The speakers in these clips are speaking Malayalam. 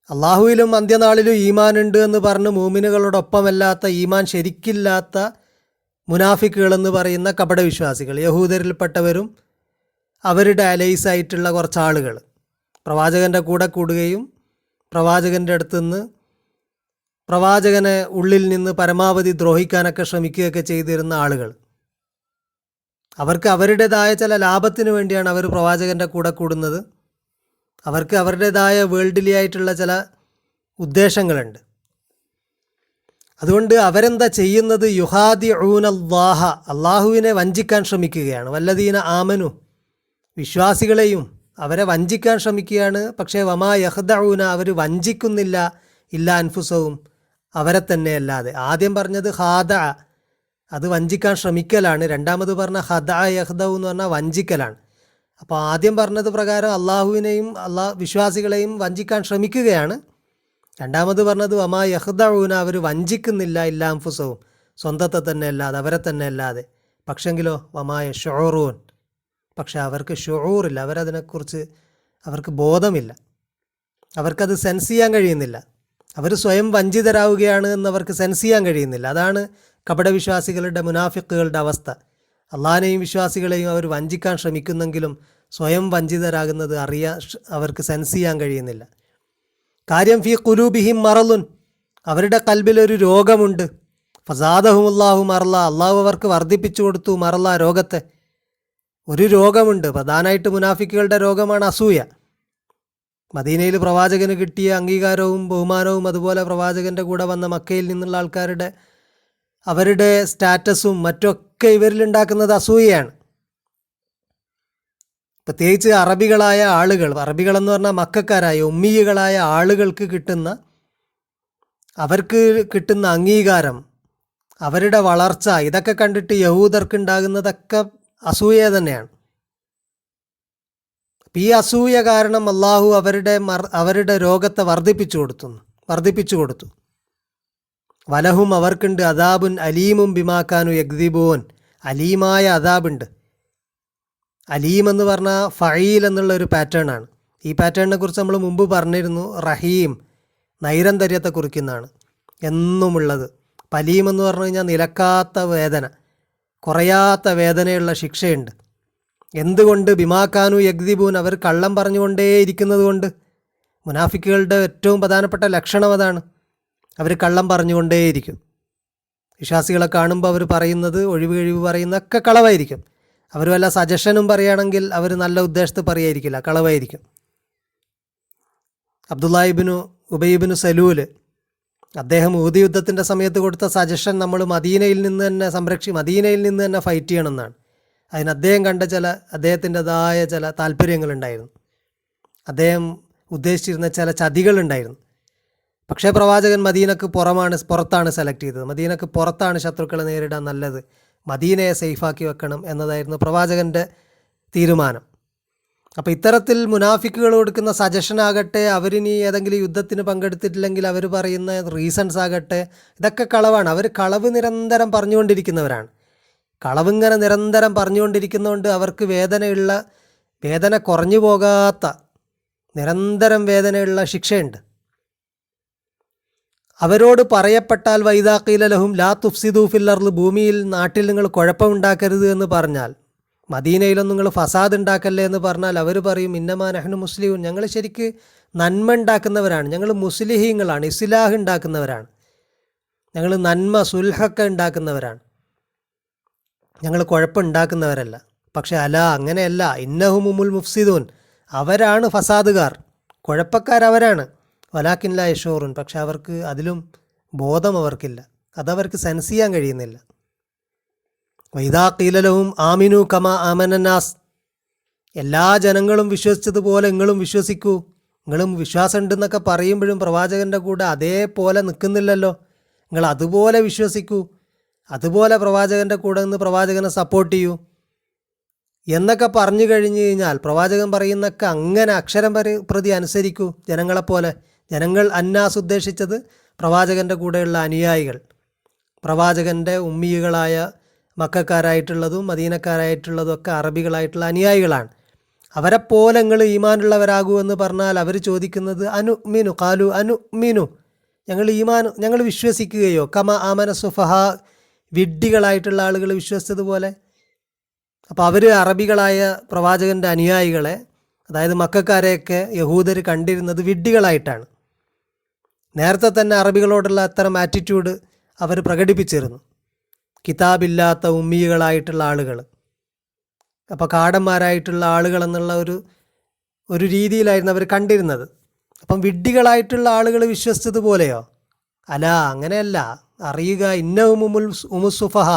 അള്ളാഹുവിലും അന്ത്യനാളിലും ഈമാനുണ്ട് എന്ന് പറഞ്ഞ് മൂമിനുകളോടൊപ്പമല്ലാത്ത ഈമാൻ ശരിക്കില്ലാത്ത മുനാഫിക്കുകളെന്ന് പറയുന്ന കപടവിശ്വാസികൾ, യഹൂദരിൽപ്പെട്ടവരും അവരുടെ അലൈസായിട്ടുള്ള കുറച്ച് ആളുകൾ പ്രവാചകൻ്റെ കൂടെ കൂടുകയും പ്രവാചകൻ്റെ അടുത്തുനിന്ന് പ്രവാചകനെ ഉള്ളിൽ നിന്ന് പരമാവധി ദ്രോഹിക്കാനൊക്കെ ശ്രമിക്കുകയൊക്കെ ചെയ്തിരുന്ന ആളുകൾ. അവർക്ക് അവരുടേതായ ചില ലാഭത്തിന് വേണ്ടിയാണ് അവർ പ്രവാചകൻ്റെ കൂടെ കൂടുന്നത്. അവർക്ക് അവരുടേതായ വേൾഡിലി ആയിട്ടുള്ള ചില ഉദ്ദേശങ്ങളുണ്ട്. അതുകൊണ്ട് അവരെന്താ ചെയ്യുന്നത്? യുഹാദിഊനല്ലാഹ, അള്ളാഹുവിനെ വഞ്ചിക്കാൻ ശ്രമിക്കുകയാണ്. വല്ലദീന ആമനു, വിശ്വാസികളെയും അവരെ വഞ്ചിക്കാൻ ശ്രമിക്കുകയാണ്. പക്ഷേ വമാ യഹ്ദഊന, അവർ വഞ്ചിക്കുന്നില്ല ഇല്ല അൻഫുസവും, അവരെ തന്നെ അല്ലാതെ. ആദ്യം പറഞ്ഞത് ഹാദ, അത് വഞ്ചിക്കാൻ ശ്രമിക്കലാണ്. രണ്ടാമത് പറഞ്ഞ ഹദ യഹ്ദഉ എന്ന് പറഞ്ഞാൽ വഞ്ചിക്കലാണ്. അപ്പോൾ ആദ്യം പറഞ്ഞത് പ്രകാരം അള്ളാഹുവിനെയും വിശ്വാസികളെയും വഞ്ചിക്കാൻ ശ്രമിക്കുകയാണ്. രണ്ടാമത് പറഞ്ഞത് വമാ യഹ്ദഊന, അവർ വഞ്ചിക്കുന്നില്ല ഇല്ല അൻഫുസവും, സ്വന്തത്തെ തന്നെ അല്ലാതെ, അവരെ തന്നെ അല്ലാതെ. പക്ഷെങ്കിലോ വമാ യശഊറൂൻ, പക്ഷെ അവർക്ക് ഷുഊറില്ല, അവരതിനെക്കുറിച്ച് അവർക്ക് ബോധമില്ല, അവർക്കത് സെൻസ് ചെയ്യാൻ കഴിയുന്നില്ല. അവർ സ്വയം വഞ്ചിതരാവുകയാണ് എന്നവർക്ക് സെൻസ് ചെയ്യാൻ കഴിയുന്നില്ല. അതാണ് കപടവിശ്വാസികളുടെ മുനാഫിക്കുകളുടെ അവസ്ഥ. അള്ളാഹിനെയും വിശ്വാസികളെയും അവർ വഞ്ചിക്കാൻ ശ്രമിക്കുന്നെങ്കിലും സ്വയം വഞ്ചിതരാകുന്നത് അവർക്ക് സെൻസ് ചെയ്യാൻ കഴിയുന്നില്ല. കാര്യം ഫീ ഖുലൂബിഹിം മറലുൻ, അവരുടെ കൽബിലൊരു രോഗമുണ്ട്. ഫസാദഹുമുല്ലാഹു മറല, അള്ളാഹു അവർക്ക് വർദ്ധിപ്പിച്ചു കൊടുത്തു മറല, രോഗത്തെ. ഒരു രോഗമുണ്ട്, പ്രധാനമായിട്ട് മുനാഫിക്കുകളുടെ രോഗമാണ് അസൂയ. മദീനയിൽ പ്രവാചകന് കിട്ടിയ അംഗീകാരവും ബഹുമാനവും അതുപോലെ പ്രവാചകൻ്റെ കൂടെ വന്ന മക്കയിൽ നിന്നുള്ള ആൾക്കാരുടെ അവരുടെ സ്റ്റാറ്റസും മറ്റൊക്കെ ഇവരിലുണ്ടാക്കുന്നത് അസൂയയാണ്. പ്രത്യേകിച്ച് അറബികളായ ആളുകൾ, അറബികളെന്ന് പറഞ്ഞാൽ മക്കക്കാരായ ഉമ്മീകളായ ആളുകൾക്ക് അവർക്ക് കിട്ടുന്ന അംഗീകാരം, അവരുടെ വളർച്ച, ഇതൊക്കെ കണ്ടിട്ട് യഹൂദർക്ക് ഉണ്ടാകുന്നതൊക്കെ അസൂയ തന്നെയാണ്. ഈ അസൂയ കാരണം അള്ളാഹു അവരുടെ രോഗത്തെ വർദ്ധിപ്പിച്ചു കൊടുത്തു. വലഹും, അവർക്കുണ്ട് അദാബുൻ അലീമും ബിമാക്കാനു യഗ്ദിബൂൻ, അലീമായ അദാബുണ്ട്. അലീം എന്ന് പറഞ്ഞാൽ ഫഈൽ എന്നുള്ള ഒരു പാറ്റേൺ ആണ്. ഈ പാറ്റേണിനെ കുറിച്ച് നമ്മൾ മുമ്പ് പറഞ്ഞിരുന്നു. റഹീം, നൈരന്തര്യത്തെ കുറിക്കുന്നതാണ്, എന്നുമുള്ളത്. അലീം എന്ന് പറഞ്ഞു കഴിഞ്ഞാൽ നിലക്കാത്ത വേദന, കുറയാത്ത വേദനയുള്ള ശിക്ഷയുണ്ട്. എന്തുകൊണ്ട്? ബിമാക്കാനു യഗ്ദിബൂൻ, അവർ കള്ളം പറഞ്ഞുകൊണ്ടേയിരിക്കുന്നത് കൊണ്ട്. മുനാഫിക്കുകളുടെ ഏറ്റവും പ്രധാനപ്പെട്ട ലക്ഷണം അതാണ്, അവർ കള്ളം പറഞ്ഞുകൊണ്ടേയിരിക്കും. വിശ്വാസികളെ കാണുമ്പോൾ അവർ പറയുന്നത്, ഒഴിവ് പറയുന്നതൊക്കെ കളവായിരിക്കും. അവർ വല്ല സജഷനും പറയുകയാണെങ്കിൽ അവർ നല്ല ഉദ്ദേശത്ത് പറയായിരിക്കില്ല, കളവായിരിക്കും. അബ്ദുല്ലാഹിബ്നു ഉബൈബിനു സലൂല്, അദ്ദേഹം ഊദ് യുദ്ധത്തിൻ്റെ സമയത്ത് കൊടുത്ത സജഷൻ നമ്മൾ മദീനയിൽ നിന്ന് തന്നെ ഫൈറ്റ് ചെയ്യണമെന്നാണ്. അതിന് അദ്ദേഹം കണ്ട അദ്ദേഹത്തിൻ്റെതായ ചില താല്പര്യങ്ങളുണ്ടായിരുന്നു. അദ്ദേഹം ഉദ്ദേശിച്ചിരുന്ന ചില ചതികളുണ്ടായിരുന്നു. പക്ഷേ പ്രവാചകൻ മദീനക്ക് പുറത്താണ് സെലക്ട് ചെയ്തത്. മദീനക്ക് പുറത്താണ് ശത്രുക്കളെ നേരിടാൻ നല്ലത്, മദീനയെ സേഫാക്കി വെക്കണം എന്നതായിരുന്നു പ്രവാചകൻ്റെ തീരുമാനം. അപ്പോൾ ഇത്തരത്തിൽ മുനാഫിക്കുകൾ കൊടുക്കുന്ന സജഷൻ ആകട്ടെ, അവരിനി ഏതെങ്കിലും യുദ്ധത്തിന് പങ്കെടുത്തിട്ടില്ലെങ്കിൽ അവർ പറയുന്ന റീസൺസ് ആകട്ടെ, ഇതൊക്കെ കളവാണ്. അവർ കളവ് നിരന്തരം പറഞ്ഞുകൊണ്ടിരിക്കുന്നവരാണ്. കളവിങ്ങനെ നിരന്തരം പറഞ്ഞുകൊണ്ടിരിക്കുന്നതുകൊണ്ട് അവർക്ക് വേദന കുറഞ്ഞു പോകാത്ത നിരന്തരം വേദനയുള്ള ശിക്ഷയുണ്ട്. അവരോട് പറയപ്പെട്ടാൽ വൈദാഖീല ലഹും ലാ തുഫ്സിദു ഫിൽ അർള്, ഭൂമിയിൽ നാട്ടിൽ നിങ്ങൾ കുഴപ്പമുണ്ടാക്കരുത് എന്ന് പറഞ്ഞാൽ, മദീനയിലൊന്നും നിങ്ങൾ ഫസാദ് ഉണ്ടാക്കല്ലേ എന്ന് പറഞ്ഞാൽ, അവർ പറയും ഇന്നമാ നഹ്നു മുസ്ലിമൂൻ, ഞങ്ങൾ ശരിക്ക് നന്മ ഉണ്ടാക്കുന്നവരാണ്, ഞങ്ങൾ മുസ്ലിഹീങ്ങളാണ്, ഇസ്ലാഹ് ഉണ്ടാക്കുന്നവരാണ്, ഞങ്ങൾ നന്മ സുൽഹൊക്കെ ഉണ്ടാക്കുന്നവരാണ്, ഞങ്ങൾ കുഴപ്പമുണ്ടാക്കുന്നവരല്ല. പക്ഷെ അങ്ങനെയല്ല, ഇന്നഹുമുൽ മുഫ്സിദൂൻ, അവരാണ് ഫസാദുകാർ, കുഴപ്പക്കാരവരാണ്. വലാക്കിൻ ലാ യശൂറുൻ, പക്ഷെ അവർക്ക് അതിലും ബോധം അവർക്കില്ല, അതവർക്ക് സെൻസ് ചെയ്യാൻ കഴിയുന്നില്ല. വൈദാ ഖീല ലഹും ആമിനു കമാ ആമനന്നാസ്, എല്ലാ ജനങ്ങളും വിശ്വസിച്ചതുപോലെ നിങ്ങളും വിശ്വസിക്കൂ, നിങ്ങളും വിശ്വാസമുണ്ടെന്നൊക്കെ പറയുമ്പോഴും പ്രവാചകൻ്റെ കൂടെ അതേപോലെ നിൽക്കുന്നില്ലല്ലോ. നിങ്ങൾ അതുപോലെ വിശ്വസിക്കൂ, അതുപോലെ പ്രവാചകൻ്റെ കൂടെ നിന്ന് പ്രവാചകനെ സപ്പോർട്ട് ചെയ്യൂ എന്നൊക്കെ പറഞ്ഞു കഴിഞ്ഞു കഴിഞ്ഞാൽ, പ്രവാചകൻ പറയുന്നൊക്കെ അങ്ങനെ അക്ഷരം പ്രതി അനുസരിക്കൂ ജനങ്ങളെപ്പോലെ. ജനങ്ങൾ അന്നാസ് ഉദ്ദേശിച്ചത് പ്രവാചകൻ്റെ കൂടെയുള്ള അനുയായികൾ, പ്രവാചകൻ്റെ ഉമ്മികളായ മക്കക്കാരായിട്ടുള്ളതും മദീനക്കാരായിട്ടുള്ളതും ഒക്കെ അറബികളായിട്ടുള്ള അനുയായികളാണ്. അവരെപ്പോലെ നിങ്ങൾ ഈമാനുള്ളവരാകൂ എന്ന് പറഞ്ഞാൽ അവർ ചോദിക്കുന്നത് അനുമിനു കാലു അനുമിനു, ഞങ്ങൾ വിശ്വസിക്കുകയോ കമ ആമന സുഫഹ, വിഡ്ഢികളായിട്ടുള്ള ആളുകൾ വിശ്വസിച്ചതുപോലെ. അപ്പോൾ അവർ അറബികളായ പ്രവാചകൻ്റെ അനുയായികളെ, അതായത് മക്കക്കാരെയൊക്കെ യഹൂദർ കണ്ടിരുന്നത് വിഡ്ഢികളായിട്ടാണ്. നേരത്തെ തന്നെ അറബികളോടുള്ള അത്തരം ആറ്റിറ്റ്യൂഡ് അവർ പ്രകടിപ്പിച്ചിരുന്നു. കിതാബില്ലാത്ത ഉമ്മികളായിട്ടുള്ള ആളുകൾ, അപ്പോൾ കാടന്മാരായിട്ടുള്ള ആളുകൾ എന്നുള്ള ഒരു രീതിയിലായിരുന്നു അവർ കണ്ടിരുന്നത്. അപ്പം വിഡ്ഢികളായിട്ടുള്ള ആളുകൾ വിശ്വസിച്ചതുപോലെയോ? അല്ല, അങ്ങനെയല്ല. അറിയുക, ഉമുസുഫഹ,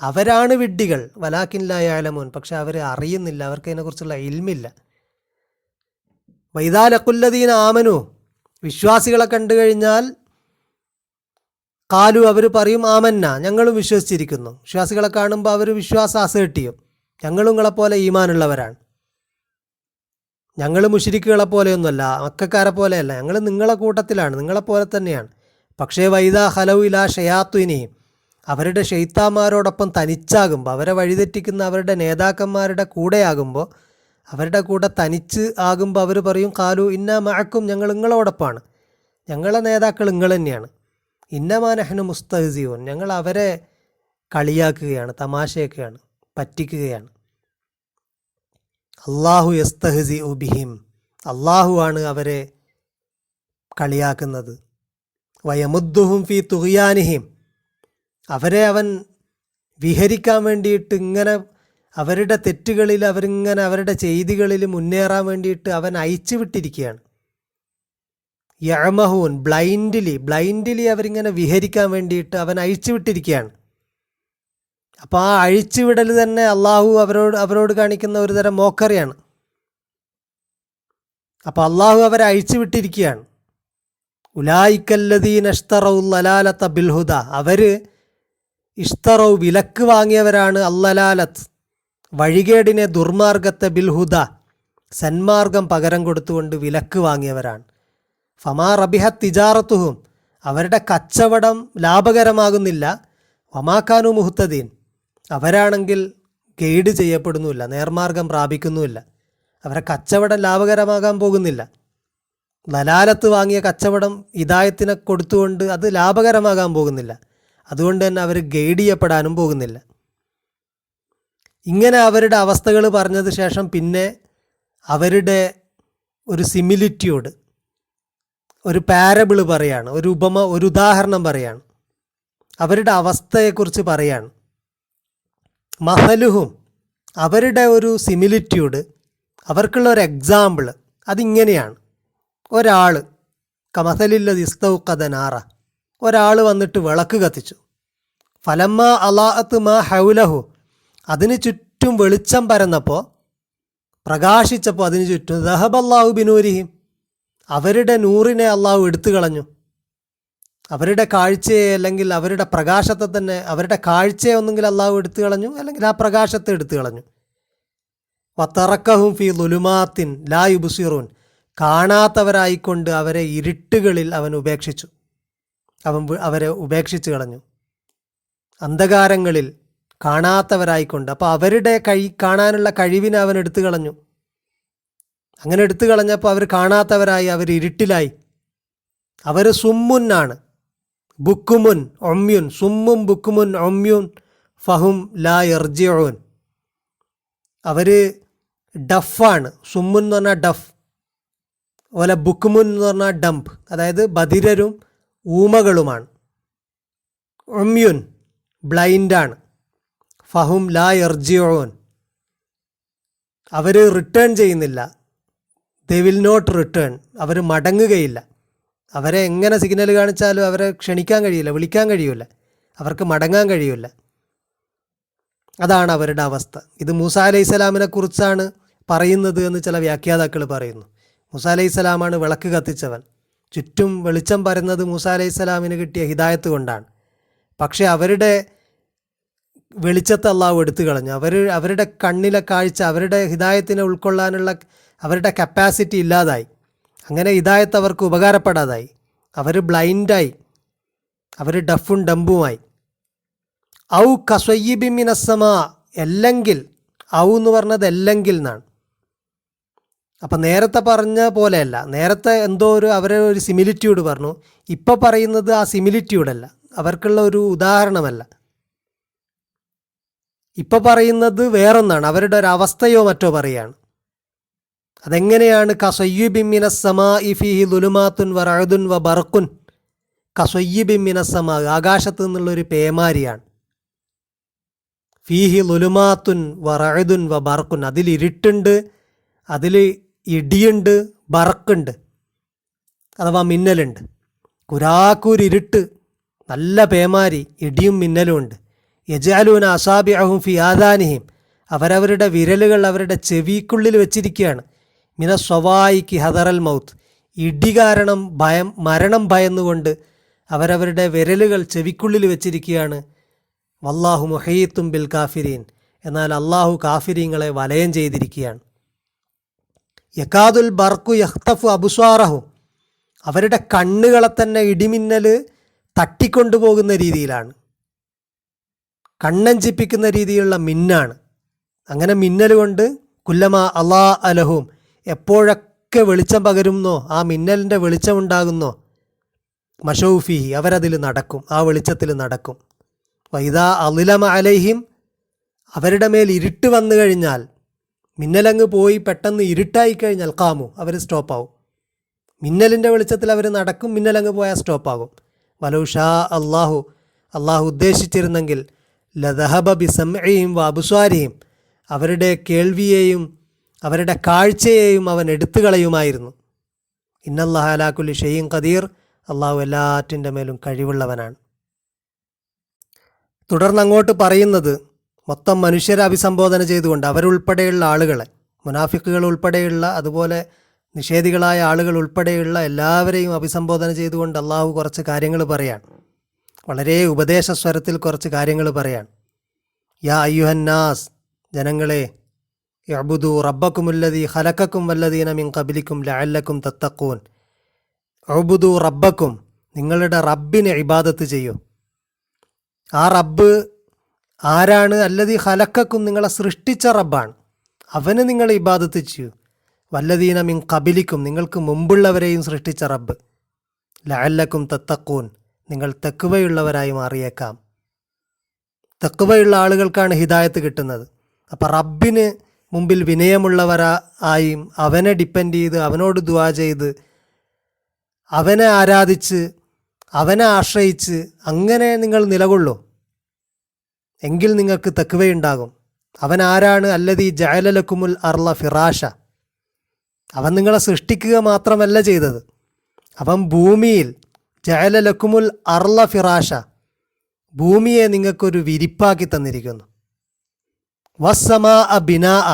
അവരാണ് വിഡ്ഢികൾ. വലാക്കിൻ ലാ യഅലമൂൻ, പക്ഷെ അവർ അറിയുന്നില്ല, അവർക്ക് അതിനെക്കുറിച്ചുള്ള ഇൽമില്ല. വൈദാ ലഖുല്ലദീന ആമനു, വിശ്വാസികളെ കണ്ടു കഴിഞ്ഞാൽ കാലു, അവർ പറയും ആമന്ന, ഞങ്ങളും വിശ്വസിച്ചിരിക്കുന്നു. വിശ്വാസികളെ കാണുമ്പോൾ അവർ വിശ്വാസം അസേർട്ട് ചെയ്യും, ഞങ്ങളും നിങ്ങളെപ്പോലെ ഈമാനുള്ളവരാണ്, ഞങ്ങൾ മുശ്രിക്കുകളെ പോലെയൊന്നുമല്ല, മക്കക്കാരെ പോലെയല്ല, ഞങ്ങൾ നിങ്ങളെ കൂട്ടത്തിലാണ്, നിങ്ങളെപ്പോലെ തന്നെയാണ്. പക്ഷേ വൈദാ ഹലൗ ഇലാ ഷയാത്തുനീം, അവരുടെ ഷെയ്ത്താന്മാരോടൊപ്പം തനിച്ചാകുമ്പോൾ, അവരെ വഴിതെറ്റിക്കുന്ന അവരുടെ നേതാക്കന്മാരുടെ കൂടെയാകുമ്പോൾ, അവരുടെ കൂടെ തനിച്ച് ആകുമ്പോൾ അവർ പറയും കാലു ഇന്ന മഅക്കും, ഞങ്ങൾ നിങ്ങളോടൊപ്പമാണ്, ഞങ്ങളെ നേതാക്കൾ നിങ്ങൾ തന്നെയാണ്. ഇന്നമാ നഹ്നു മുസ്തഹ്സിഊൻ, ഞങ്ങൾ അവരെ കളിയാക്കുകയാണ്, തമാശയൊക്കെയാണ്, പറ്റിക്കുകയാണ്. അള്ളാഹു യസ്തഹ്സിഉ ബിഹിം, അള്ളാഹുവാണ് അവരെ കളിയാക്കുന്നത്. വയമുദ്ദുഹും ഫീ തുഗ്യാനിഹിം, അവരെ അവൻ വിഹരിക്കാൻ വേണ്ടിയിട്ട് ഇങ്ങനെ അവരുടെ തെറ്റുകളിൽ അവരിങ്ങനെ അവരുടെ ചെയ്തികളിൽ മുന്നേറാൻ വേണ്ടിയിട്ട് അവൻ അയച്ചു വിട്ടിരിക്കുകയാണ്. യഅമഹൂൻ, ബ്ലൈൻഡ്ലി അവരിങ്ങനെ വിഹരിക്കാൻ വേണ്ടിയിട്ട് അവൻ അയച്ചു വിട്ടിരിക്കുകയാണ്. അപ്പോൾ ആ അഴിച്ചുവിടൽ തന്നെ അള്ളാഹു അവരോട് കാണിക്കുന്ന ഒരു തരം മോക്കറിയാണ്. അപ്പോൾ അള്ളാഹു അവരെ അഴിച്ചു വിട്ടിരിക്കുകയാണ്. ഉലായിക്കല്ലദീന ഇഷ്തറൗ ലലാലത്ത ബിൽഹുദ, അവർ ഇഷ്തറൗ, വിലക്ക് വാങ്ങിയവരാണ്, അല്ലലാലത്ത്, വഴികേടിനെ, ദുർമാർഗത്തെ, ബിൽഹുദ, സന്മാർഗം പകരം കൊടുത്തുകൊണ്ട് വിലക്ക് വാങ്ങിയവരാണ്. ഫമാ റബിഹത്ത് തിജാറത്തുഹും, അവരുടെ കച്ചവടം ലാഭകരമാകുന്നില്ല. വമാക്കാനു മുഹ്തദീൻ, അവരാണെങ്കിൽ ഗൈഡ് ചെയ്യപ്പെടുന്നുമില്ല, നേർമാർഗം പ്രാപിക്കുന്നുമില്ല. അവരെ കച്ചവടം ലാഭകരമാകാൻ പോകുന്നില്ല. ലലാലത്ത് വാങ്ങിയ കച്ചവടം ഹിദായത്തിനെ കൊടുത്തുകൊണ്ട് അത് ലാഭകരമാകാൻ പോകുന്നില്ല. അതുകൊണ്ട് തന്നെ അവർ ഗൈഡ് ചെയ്യപ്പെടാനും പോകുന്നില്ല. ഇങ്ങനെ അവരുടെ അവസ്ഥകൾ പറഞ്ഞത് ശേഷം പിന്നെ അവരുടെ ഒരു സിമിലിറ്റ്യൂഡ്, ഒരു പാരബിൾ പറയാണ്, ഒരു ഉപമ, ഒരു ഉദാഹരണം പറയാണ്, അവരുടെ അവസ്ഥയെക്കുറിച്ച് പറയാണ്. മഹലുഹും, അവരുടെ ഒരു സിമിലിറ്റ്യൂഡ്, അവർക്കുള്ള ഒരു എക്സാമ്പിൾ അതിങ്ങനെയാണ്. ഒരാൾ കമസലില്ലദി ഇസ്തൗഖദ നാറ, ഒരാൾ വന്നിട്ട് വിളക്ക് കത്തിച്ചു. ഫലമ്മ അലാഅത്ത് മാ ഹൗലഹു, അതിന് ചുറ്റും വെളിച്ചം പരന്നപ്പോൾ, പ്രകാശിച്ചപ്പോൾ അതിന് ചുറ്റും ദഹബല്ലാഹു ബിനൂരിഹിം, അവരുടെ നൂറിനെ അള്ളാഹു എടുത്തു കളഞ്ഞു. അവരുടെ കാഴ്ചയെ, അല്ലെങ്കിൽ അവരുടെ പ്രകാശത്തെ തന്നെ, അവരുടെ കാഴ്ചയെ ഒന്നെങ്കിൽ അള്ളാഹു എടുത്തു കളഞ്ഞു, അല്ലെങ്കിൽ ആ പ്രകാശത്തെ എടുത്തു കളഞ്ഞു. വതറക്കഹും ഫീ ളുലുമാത്തിൻ ലാ യുബ്സിറൂൻ, കാണാത്തവരായിക്കൊണ്ട് അവരെ ഇരുട്ടുകളിൽ അവൻ ഉപേക്ഷിച്ചു, അവരെ ഉപേക്ഷിച്ച് കളഞ്ഞു, അന്ധകാരങ്ങളിൽ കാണാത്തവരായിക്കൊണ്ട്. അപ്പോൾ അവരുടെ കാണാനുള്ള കഴിവിനെ അവൻ എടുത്തു കളഞ്ഞു. അങ്ങനെ എടുത്തു കളഞ്ഞപ്പോൾ അവർ കാണാത്തവരായി, അവർ ഇരുട്ടിലായി. അവർ സുമ്മുന്നാണ്, ബുക്കുമുൻ ഒമ്യുൻ, സുമ്മും ബുക്കുമുൻ ഒമ്യുൻ ഫഹും ലാ യർജിഊൻ, അവർ ഡഫാണ്. സുമ്മുൻ എന്ന് പറഞ്ഞാൽ ഡഫ്, അതുപോലെ ബുക്കുമുൻ എന്ന് പറഞ്ഞാൽ ഡംപ്, അതായത് ബധിരരും ഊമകളുമാണ്. ഒമ്യുൻ ബ്ലൈൻഡാണ്. ഫഹും ലാ യർജിഊൻ, അവർ റിട്ടേൺ ചെയ്യുന്നില്ല. ദേ വിൽ നോട്ട് റിട്ടേൺ, അവർ മടങ്ങുകയില്ല. അവരെ എങ്ങനെ സിഗ്നൽ കാണിച്ചാലും അവരെ ക്ഷണിക്കാൻ കഴിയില്ല, വിളിക്കാൻ കഴിയില്ല, അവർക്ക് മടങ്ങാൻ കഴിയില്ല. അതാണ് അവരുടെ അവസ്ഥ. ഇത് മൂസാ അലൈഹിസ്സലാമിനെ കുറിച്ചാണ് പറയുന്നത് എന്ന് ചില വ്യാഖ്യാതാക്കൾ പറയുന്നു. മൂസാ അലൈഹിസ്സലാമാണ് വിളക്ക് കത്തിച്ചവൻ. ചുറ്റും വെളിച്ചം പരന്നത് മൂസാ അലൈഹിസ്സലാമിന് കിട്ടിയ ഹിദായത്ത് കൊണ്ടാണ്. പക്ഷേ അവരുടെ വെളിച്ചത്തെ അള്ളാഹു എടുത്തു കളഞ്ഞു. അവരുടെ കണ്ണിലെ കാഴ്ച, അവരുടെ ഹിദായത്തിനെ ഉൾക്കൊള്ളാനുള്ള അവരുടെ കപ്പാസിറ്റി ഇല്ലാതായി. അങ്ങനെ ഹിദായത്ത് അവർക്ക് ഉപകാരപ്പെടാതായി. അവർ ബ്ലൈൻഡായി, അവർ ഡഫും ഡംബുമായി. ഔ കസ്വയ്യിബിൻ മിനസ്സമാ, അല്ലെങ്കിൽ, ഔ എന്ന് പറഞ്ഞത് അല്ലെങ്കിൽ എന്നാണ്. അപ്പം നേരത്തെ പറഞ്ഞ പോലെയല്ല. നേരത്തെ എന്തോ അവരെ ഒരു സിമിലിറ്റ്യൂഡ് പറഞ്ഞു. ഇപ്പോൾ പറയുന്നത് ആ സിമിലിറ്റ്യൂഡല്ല, അവർക്കുള്ള ഒരു ഉദാഹരണമല്ല. ഇപ്പോൾ പറയുന്നത് വേറൊന്നാണ്, അവരുടെ ഒരു അവസ്ഥയോ മറ്റോ പറയുകയാണ്. അതെങ്ങനെയാണ്? കസയ്യിബിൻ മിനസ്സമാഇ ഫീഹി ദുലുമാത്തുൻ വറഅദുൻ വബർഖുൻ. കസയ്യിബിൻ മിനസ്സമാ, ആകാശത്ത് നിന്നുള്ളൊരു പേമാരിയാണ്. ഫീഹി ദുലുമാത്തുൻ വറഅദുൻ വബർഖുൻ, അതിൽ ഇരുട്ടുണ്ട്, അതിൽ ഇടിയുണ്ട്, ബറക്കുണ്ട്, അഥവാ മിന്നലുണ്ട്. കുരാക്കൂരിരുട്ട്, നല്ല പേമാരി, ഇടിയും മിന്നലും ഉണ്ട്. യജഅലൂന അസാബിഅഹും ഫി ആദാനിഹിം, അവരവരുടെ വിരലുകൾ അവരുടെ ചെവിക്കുള്ളിൽ വെച്ചിരിക്കുകയാണ്. മിന സ്വവായിക്ക് ഹദറൽ മൗത്ത്, ഇടി കാരണം മരണം ഭയന്നുകൊണ്ട് അവരവരുടെ വിരലുകൾ ചെവിക്കുള്ളിൽ വെച്ചിരിക്കുകയാണ്. വല്ലാഹു മുഹീത്തും ബിൽ കാഫിരീൻ, എന്നാൽ അള്ളാഹു കാഫിരീങ്ങളെ വലയം ചെയ്തിരിക്കുകയാണ്. യക്കാദുൽ ബർക്കു യഖ്തഫു അബ്സാറഹും, അവരുടെ കണ്ണുകളെ തന്നെ ഇടിമിന്നൽ തട്ടിക്കൊണ്ടുപോകുന്ന രീതിയിലാണ്, കണ്ണഞ്ചിപ്പിക്കുന്ന രീതിയിലുള്ള മിന്നാണ്. അങ്ങനെ മിന്നൽ കൊണ്ട് കുല്ലമ അലാ അലഹും, എപ്പോഴൊക്കെ വെളിച്ചം പകരുന്നോ, ആ മിന്നലിൻ്റെ വെളിച്ചമുണ്ടാകുന്നോ, മഷൗഫിഹി, അവരതിൽ നടക്കും, ആ വെളിച്ചത്തിൽ നടക്കും. വൈദാ അളിലമ അലൈഹിം, അവരുടെ മേൽ ഇരുട്ട് വന്നു കഴിഞ്ഞാൽ, മിന്നലങ്ങ് പോയി പെട്ടെന്ന് ഇരുട്ടായി കഴിഞ്ഞാൽ കാമു, അവർ സ്റ്റോപ്പാവും. മിന്നലിൻ്റെ വെളിച്ചത്തിൽ അവർ നടക്കും, മിന്നലങ്ങ് പോയാൽ സ്റ്റോപ്പാകും. വലൗ ഷാ അള്ളാഹു, അള്ളാഹു ഉദ്ദേശിച്ചിരുന്നെങ്കിൽ ലദഹബ ബിസംഇഹിം വഅബ്സാരിഹിം, അവരുടെ കേൾവിയെയും അവരുടെ കാഴ്ചയെയും അവൻ എടുത്തു കളയുമായിരുന്നു. ഇന്നല്ലാഹ അലാ കുല്ലി ഷൈഇൻ ഖദീർ, അള്ളാഹു എല്ലാറ്റിൻ്റെ മേലും കഴിവുള്ളവനാണ്. തുടർന്ന് അങ്ങോട്ട് പറയുന്നത് മൊത്തം മനുഷ്യരെ അഭിസംബോധന ചെയ്തുകൊണ്ട്, അവരുൾപ്പെടെയുള്ള ആളുകളെ, മുനാഫിക്കുകൾ ഉൾപ്പെടെയുള്ള, അതുപോലെ നിഷേധികളായ ആളുകൾ ഉൾപ്പെടെയുള്ള എല്ലാവരെയും അഭിസംബോധന ചെയ്തുകൊണ്ട് അള്ളാഹു കുറച്ച് കാര്യങ്ങൾ പറയാൻ, വളരെ ഉപദേശസ്വരത്തിൽ കുറച്ച് കാര്യങ്ങൾ പറയാൻ. യാ അയ്യുഹന്നാസ്, ജനങ്ങളെ, യഅ്ബുദു റബ്ബക്കുമുല്ലദീ ഖലഖക്കും വല്ലദീന മിൻ ഖബ്ലിക്കും ലഅല്ലക്കും തത്തഖൂൻ. ഉഅ്ബുദു റബ്ബക്കും, നിങ്ങളുടെ റബ്ബിനെ ഇബാദത്ത് ചെയ്യൂ. ആ റബ്ബ് ആരാണ്? അല്ലദീ ഖലഖക്കും, നിങ്ങളെ സൃഷ്ടിച്ച റബ്ബാണ്, അവന് നിങ്ങൾ ഇബാദത്ത് ചെയ്യൂ. വല്ലദീന മിൻ ഖബ്ലിക്കും, നിങ്ങൾക്ക് മുമ്പുള്ളവരെയും സൃഷ്ടിച്ച റബ്ബ്. ലഅല്ലക്കും തത്തഖൂൻ, നിങ്ങൾ തഖ്വയുള്ളവരായി മാറിയേക്കാം. തഖ്വയുള്ള ആളുകൾക്കാണ് ഹിദായത്ത് കിട്ടുന്നത്. അപ്പം റബ്ബിന് മുമ്പിൽ വിനയമുള്ളവരായും അവനെ ഡിപ്പെൻഡ് ചെയ്ത്, അവനോട് ദുആ ചെയ്ത്, അവനെ ആരാധിച്ച്, അവനെ ആശ്രയിച്ച് അങ്ങനെ നിങ്ങൾ നിലകൊള്ളൂ, എങ്കിൽ നിങ്ങൾക്ക് തഖ്വയുണ്ടാകും. അവൻ ആരാണ്? അല്ലദീ ജഅല ലക്കുമുൽ അർള ഫിറാഷ, അവൻ നിങ്ങളെ സൃഷ്ടിക്കുക മാത്രമല്ല ചെയ്തത്, അവൻ ഭൂമിയിൽ ജഅല ലക്കുമുൽ അർള ഫിറാഷ, ഭൂമിയെ നിങ്ങൾക്കൊരു വിരിപ്പാക്കി തന്നിരിക്കുന്നു. വസ്സമാഅ ബിനാഅ,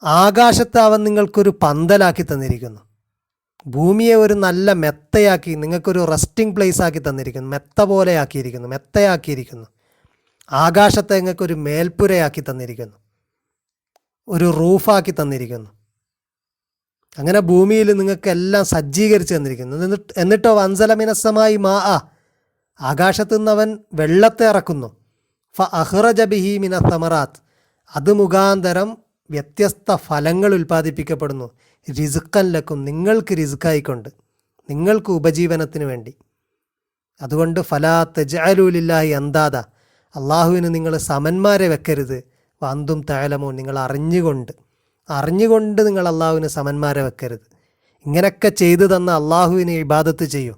ആകാശത്തെ അവൻ നിങ്ങൾക്കൊരു പന്തലാക്കി തന്നിരിക്കുന്നു. ഭൂമിയെ ഒരു നല്ല മെത്തയാക്കി, നിങ്ങൾക്കൊരു റെസ്റ്റിംഗ് പ്ലേസ് ആക്കി തന്നിരിക്കുന്നു, മെത്ത പോലെ ആക്കിയിരിക്കുന്നു, മെത്തയാക്കിയിരിക്കുന്നു. ആകാശത്തെ നിങ്ങൾക്കൊരു മേൽപ്പുരയാക്കി തന്നിരിക്കുന്നു, ഒരു റൂഫാക്കി തന്നിരിക്കുന്നു. അങ്ങനെ ഭൂമിയിൽ നിങ്ങൾക്കെല്ലാം സജ്ജീകരിച്ച് തന്നിരിക്കുന്നു. എന്നിട്ടോ വൻസലമിനസ്സമായി മാ ആ, ആകാശത്തു നിന്നവൻ വെള്ളത്തെ ഇറക്കുന്നു. ഫ അഹ്റജ ബിഹി മിന സമറാത്ത്, അത് മുഖാന്തരം വ്യത്യസ്ത ഫലങ്ങൾ ഉൽപ്പാദിപ്പിക്കപ്പെടുന്നു. റിസ്ഖൻ ലക്കും, നിങ്ങൾക്ക് റിസ്ഖായിക്കൊണ്ട്, നിങ്ങൾക്ക് ഉപജീവനത്തിന് വേണ്ടി. അതുകൊണ്ട് ഫലാ തജ്അലൂ ലില്ലാഹി അന്താദ, അള്ളാഹുവിന് നിങ്ങൾ സമന്മാരെ വെക്കരുത്. വന്തും തഅലമൂൻ, നിങ്ങൾ അറിഞ്ഞുകൊണ്ട് നിങ്ങൾ അള്ളാഹുവിന് സമന്മാരെ വെക്കരുത്. ഇങ്ങനെയൊക്കെ ചെയ്തു തന്ന അള്ളാഹുവിനെ ഇബാദത്ത് ചെയ്യൂ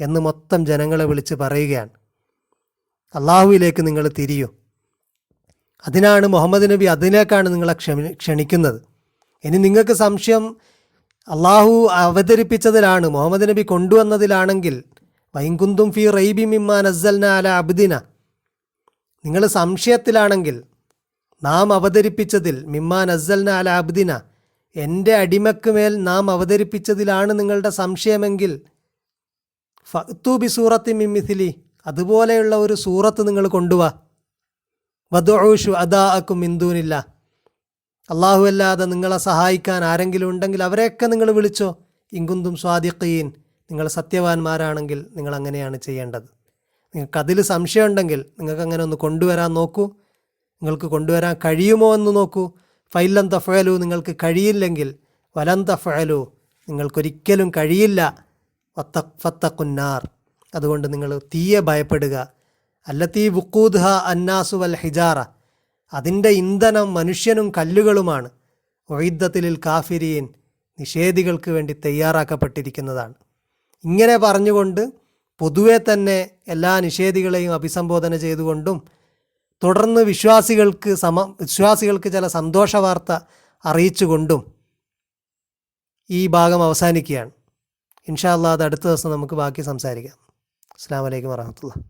എന്ന് മൊത്തം ജനങ്ങളെ വിളിച്ച് പറയുകയാണ്. അള്ളാഹുവിലേക്ക് നിങ്ങൾ തിരിയൂ. അതിനാണ് മുഹമ്മദ് നബി, അതിലേക്കാണ് നിങ്ങളെ ക്ഷണിക്കുന്നത്. ഇനി നിങ്ങൾക്ക് സംശയം അള്ളാഹു അവതരിപ്പിച്ചതിലാണ്, മുഹമ്മദ് നബി കൊണ്ടുവന്നതിലാണെങ്കിൽ, വൈൻകുന്തും ഫി റൈബി മിമ്മാ നസ്സൽന അല അബ്ദിന, നിങ്ങൾ സംശയത്തിലാണെങ്കിൽ നാം അവതരിപ്പിച്ചതിൽ, മിമ്മാ നസ്സൽന അല അബ്ദിന, എൻ്റെ അടിമക്ക് മേൽ നാം അവതരിപ്പിച്ചതിലാണ് നിങ്ങളുടെ സംശയമെങ്കിൽ, ഫഅ്തു ബി സൂറത്തി മിൻ മിസ്ലി, അതുപോലെയുള്ള ഒരു സൂറത്ത് നിങ്ങൾ കൊണ്ടുവാ. വദഉ ശുഹദാഅക്കും മിൻ ദൂനില്ലാഹ്, അള്ളാഹു അല്ലാതെ നിങ്ങളെ സഹായിക്കാൻ ആരെങ്കിലും ഉണ്ടെങ്കിൽ അവരെയൊക്കെ നിങ്ങൾ വിളിച്ചോ. ഇൻകുന്തും സ്വാദിഖീൻ, നിങ്ങൾ സത്യവാന്മാരാണെങ്കിൽ നിങ്ങൾ അങ്ങനെയാണ് ചെയ്യേണ്ടത്. നിങ്ങൾക്കതിൽ സംശയമുണ്ടെങ്കിൽ നിങ്ങൾക്ക് അങ്ങനെ ഒന്ന് കൊണ്ടുവരാൻ നോക്കൂ. നിങ്ങൾക്ക് കൊണ്ടുവരാൻ കഴിയുമോ എന്ന് നോക്കൂ. ഫൈലൻ തഫഅലു നിങ്ങൾക്ക് കഴിയില്ലെങ്കിൽ വലൻ തഫഅലു നിങ്ങൾക്കൊരിക്കലും കഴിയില്ല ഫത്തഖുന്നാർ അതുകൊണ്ട് നിങ്ങൾ തീയെ ഭയപ്പെടുക അല്ലത്തീ വുഖൂദ്ഹ അന്നാസു വൽ ഹിജാറ അതിൻ്റെ ഇന്ധനം മനുഷ്യനും കല്ലുകളുമാണ് ഉഇദ്ദത്തിൽ കാഫിരീൻ നിഷേധികൾക്ക് വേണ്ടി തയ്യാറാക്കപ്പെട്ടിരിക്കുന്നതാണ്. ഇങ്ങനെ പറഞ്ഞുകൊണ്ട് പൊതുവെ തന്നെ എല്ലാ നിഷേധികളെയും അഭിസംബോധന ചെയ്തുകൊണ്ടും തുടർന്ന് വിശ്വാസികൾക്ക് ചില സന്തോഷ വാർത്ത അറിയിച്ചുകൊണ്ടും ഈ ഭാഗം അവസാനിക്കുകയാണ്. ഇൻഷാ അല്ലാഹ് അത് അടുത്ത ദിവസം നമുക്ക് ബാക്കി സംസാരിക്കാം. അസ്സലാമു അലൈക്കും വറഹ്മത്തുള്ളാഹി.